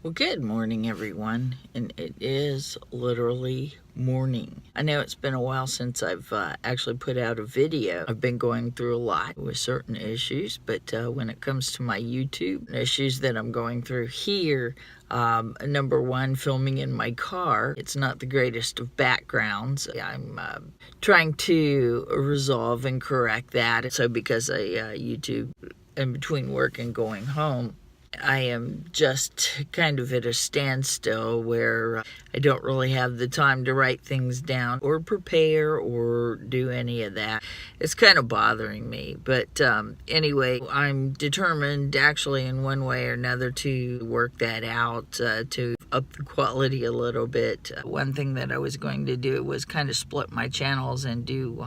Well, good morning, everyone, and it is literally morning. I know it's been a while since I've actually put out a video. I've been going through a lot with certain issues, but when it comes to my YouTube issues that I'm going through here, number one, filming in my car, it's not the greatest of backgrounds. I'm trying to resolve and correct that. So because I YouTube in between work and going home, I am just kind of at a standstill where I don't really have the time to write things down or prepare or do any of that. It's kind of bothering me. But anyway, I'm determined actually in one way or another to work that out, to up the quality a little bit. One thing that I was going to do was kind of split my channels and do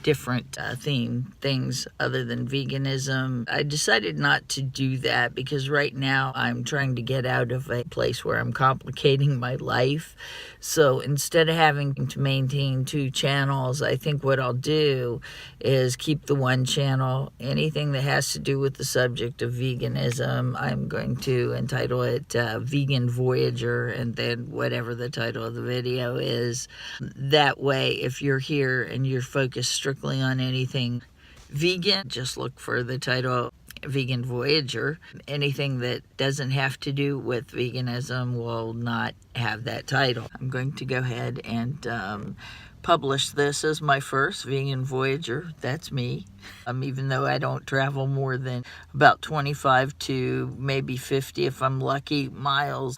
different theme things other than veganism. I decided not to do that because right now I'm trying to get out of a place where I'm complicating my life. So instead of having to maintain two channels, I think what I'll do is keep the one channel. Anything that has to do with the subject of veganism, I'm going to entitle it Vegan Voyager, and then whatever the title of the video is. That way, if you're here and you're focused strictly on anything vegan, just look for the title Vegan Voyager. Anything that doesn't have to do with veganism will not have that title. I'm going to go ahead and publish this as my first Vegan Voyager. That's me. Even though I don't travel more than about 25 to maybe 50 if I'm lucky miles,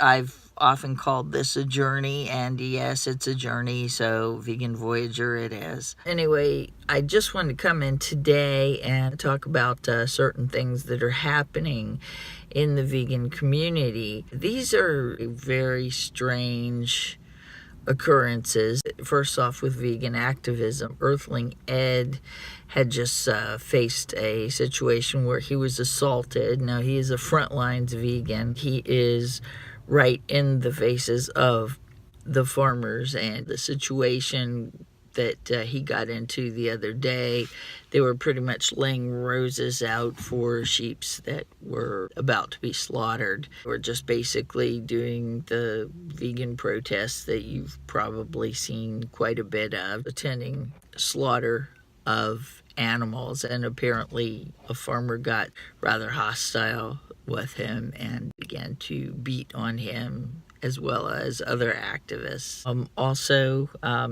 I've often called this a journey, and yes, it's a journey, so Vegan Voyager it is. Anyway, I just wanted to come in today and talk about certain things that are happening in the vegan community. These are very strange occurrences. First off, with vegan activism, Earthling Ed had just faced a situation where he was assaulted. Now, he is a frontlines vegan. He is right in the faces of the farmers, and the situation that he got into the other day, they were pretty much laying roses out for sheep that were about to be slaughtered. Or just basically doing the vegan protests that you've probably seen quite a bit of, attending slaughter of animals. And apparently a farmer got rather hostile with him and began to beat on him, as well as other activists. Also,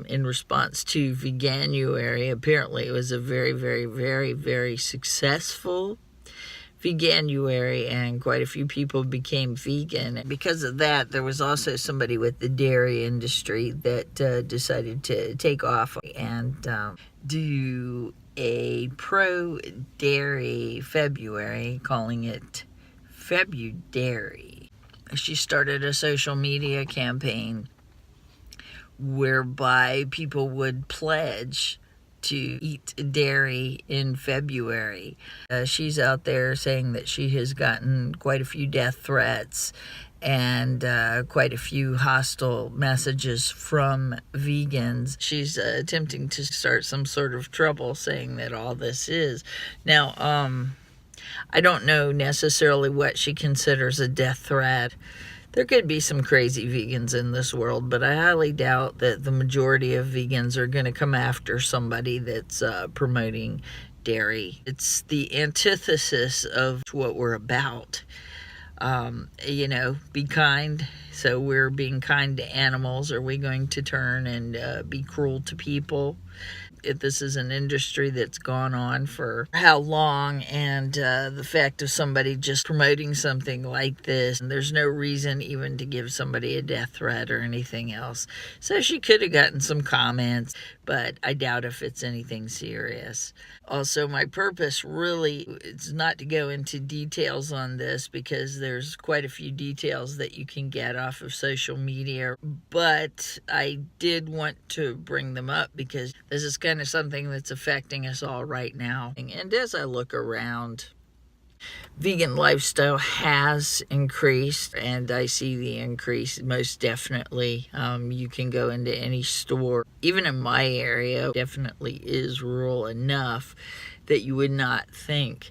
in response to Veganuary, apparently it was a very, very, very, very successful Veganuary, and quite a few people became vegan. And because of that, there was also somebody with the dairy industry that decided to take off and do a pro-dairy February, calling it Febudairy. She started a social media campaign whereby people would pledge to eat dairy in February. She's out there saying that she has gotten quite a few death threats and quite a few hostile messages from vegans. She's attempting to start some sort of trouble, saying that all this is. Now, I don't know necessarily what she considers a death threat. There could be some crazy vegans in this world, but I highly doubt that the majority of vegans are going to come after somebody that's promoting dairy. It's the antithesis of what we're about. Be kind. So we're being kind to animals. Are we going to turn and be cruel to people? If this is an industry that's gone on for how long, and the fact of somebody just promoting something like this, and there's no reason even to give somebody a death threat or anything else. So she could have gotten some comments, but I doubt if it's anything serious. Also, my purpose really is not to go into details on this, because there's quite a few details that you can get off of social media, but I did want to bring them up because this is kind of something that's affecting us all right now. And as I look around, vegan lifestyle has increased, and I see the increase most definitely. You can go into any store, even in my area, definitely is rural enough that you would not think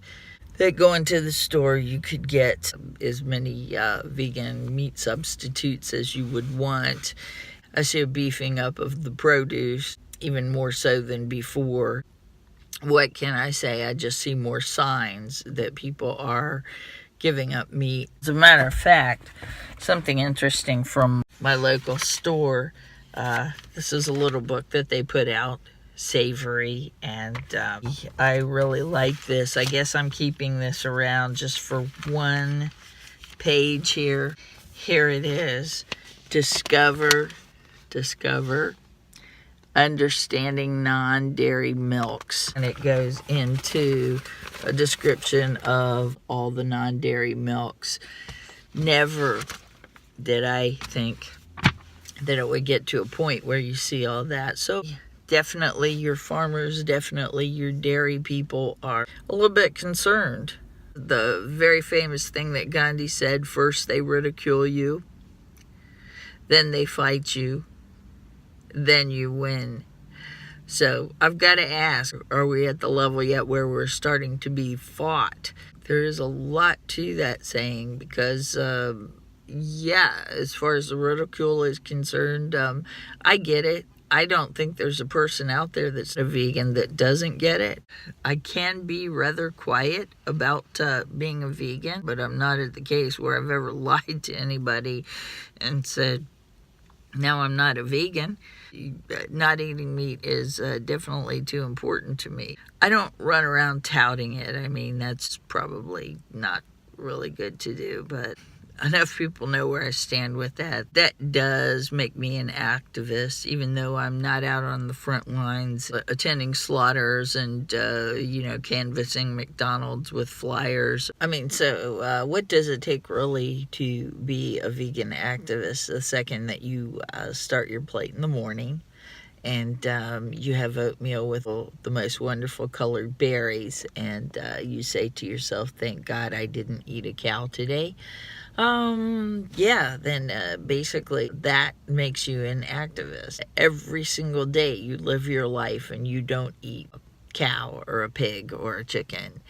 that going to the store, you could get as many vegan meat substitutes as you would want. I see a beefing up of the produce, even more so than before. What can I say? I just see more signs that people are giving up meat. As a matter of fact, something interesting from my local store, this is a little book that they put out, Savory, and I really like this. I guess I'm keeping this around just for one page here. Here it is. Discover Understanding Non-Dairy Milks. And it goes into a description of all the non-dairy milks. Never did I think that it would get to a point where you see all that. So definitely your farmers, definitely your dairy people are a little bit concerned. The very famous thing that Gandhi said, first they ridicule you, then they fight you, then you win. So I've got to ask, are we at the level yet where we're starting to be fought? There is a lot to that saying because, yeah, as far as the ridicule is concerned, I get it. I don't think there's a person out there that's a vegan that doesn't get it. I can be rather quiet about being a vegan, but I'm not at the case where I've ever lied to anybody and said, no, I'm not a vegan. Not eating meat is definitely too important to me. I don't run around touting it. I mean, that's probably not really good to do, but enough people know where I stand with that. That does make me an activist, even though I'm not out on the front lines attending slaughters and, canvassing McDonald's with flyers. I mean, so what does it take really to be a vegan activist? The second that you start your plate in the morning and you have oatmeal with the most wonderful colored berries, and you say to yourself, thank God I didn't eat a cow today. Then basically that makes you an activist. Every single day you live your life and you don't eat a cow or a pig or a chicken.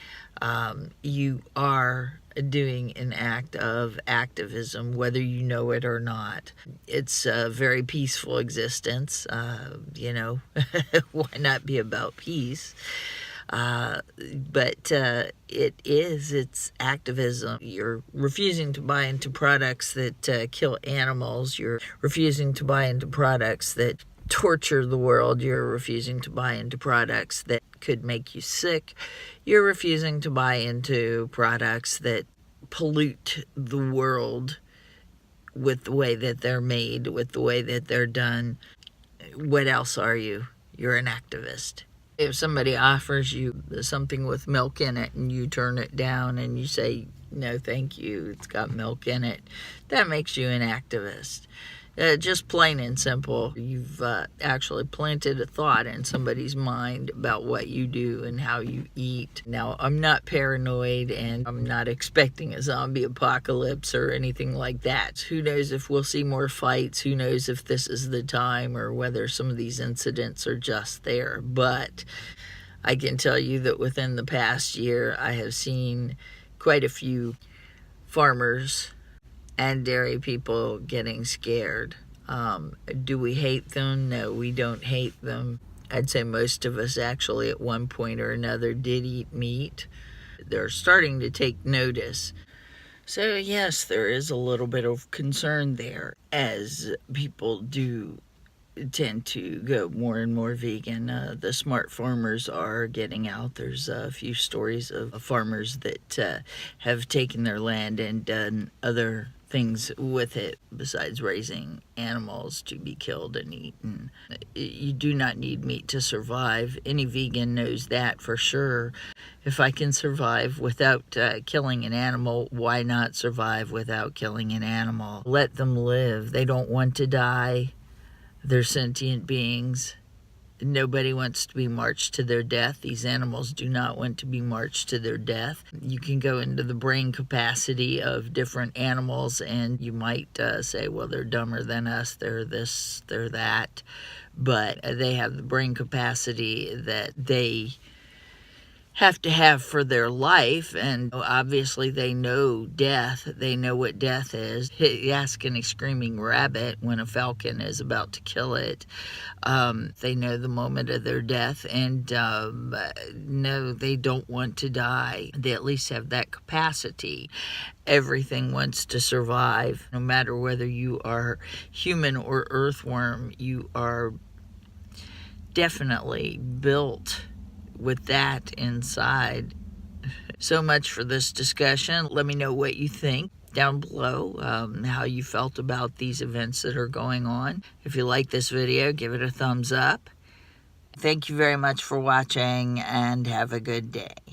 You are doing an act of activism, whether you know it or not. It's a very peaceful existence. Why not be about peace? But it's activism. You're refusing to buy into products that kill animals. You're refusing to buy into products that torture the world. You're refusing to buy into products that could make you sick. You're refusing to buy into products that pollute the world with the way that they're made, with the way that they're done. What else are you? You're an activist. If somebody offers you something with milk in it and you turn it down and you say, no, thank you, it's got milk in it, that makes you an activist. Just plain and simple. You've actually planted a thought in somebody's mind about what you do and how you eat. Now, I'm not paranoid and I'm not expecting a zombie apocalypse or anything like that. Who knows if we'll see more fights? Who knows if this is the time or whether some of these incidents are just there? But I can tell you that within the past year, I have seen quite a few farmers and dairy people getting scared. Do we hate them? No, we don't hate them. I'd say most of us actually at one point or another did eat meat. They're starting to take notice. So yes, there is a little bit of concern there as people do tend to go more and more vegan. The smart farmers are getting out. There's a few stories of farmers that have taken their land and done other things with it besides raising animals to be killed and eaten. You do not need meat to survive. Any vegan knows that for sure. If I can survive without killing an animal, why not survive without killing an animal? Let them live. They don't want to die. They're sentient beings. Nobody wants to be marched to their death. These animals do not want to be marched to their death. You can go into the brain capacity of different animals and you might say, well, they're dumber than us, they're this, they're that. But they have the brain capacity that they have to have for their life. And obviously they know death. They know what death is. Ask any screaming rabbit when a falcon is about to kill it. They know the moment of their death, and no, they don't want to die. They at least have that capacity. Everything wants to survive. No matter whether you are human or earthworm, you are definitely built with that inside. So much for this discussion. Let me know what you think down below, how you felt about these events that are going on. If you like this video, give it a thumbs up. Thank you very much for watching, and have a good day.